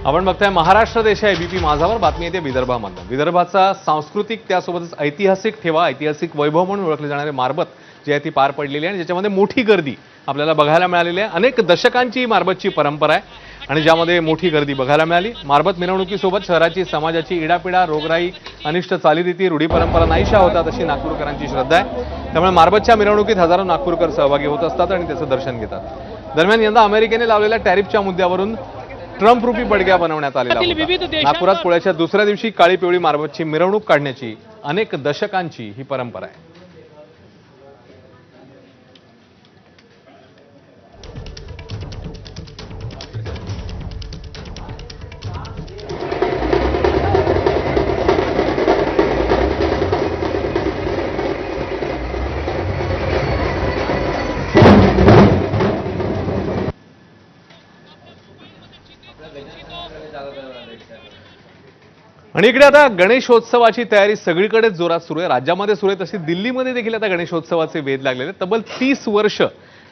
आपण बघताय महाराष्ट्र देश आहे एबीपी माझावर बातमी येते विदर्भामधून। विदर्भाचा सांस्कृतिक त्यासोबतच ऐतिहासिक ठेवा ऐतिहासिक वैभव म्हणून ओळखले जाणारे मारबत जी आहे ती पार पडलेली आहे आणि ज्याच्यामध्ये मोठी गर्दी आपल्याला बघायला मिळालेली आहे। अनेक दशकांची मारबतची परंपरा आहे आणि ज्यामध्ये मोठी गर्दी बघायला मिळाली। मारबत मिरवणुकीसोबत शहराची समाजाची इडापिडा रोगराई अनिष्ट चालीरीती रूढी परंपरा नाहीशा होतात अशी नागपूरकरांची श्रद्धा आहे। त्यामुळे मारबतच्या मिरवणुकीत हजारो नागपूरकर सहभागी होत असतात आणि त्याचं दर्शन घेतात। दरम्यान यंदा अमेरिकेने लावलेल्या टॅरिफच्या मुद्द्यावरून ट्रम्प रूपी बडग्या बनवण्यात आलेला होता। नागपुरात पोळ्याच्या दुसऱ्या दिवशी काळी पिवळी मारबतची मिरवणूक काढण्याची अनेक दशकांची ही परंपरा आहे। आणि इकडे आता गणेशोत्सवाची तयारी सगळीकडे जोरात सुरू आहे। राज्यामध्ये सुरू आहे तशी दिल्लीमध्ये देखील आता गणेशोत्सवाचे वेध लागलेले। तब्बल 30 वर्ष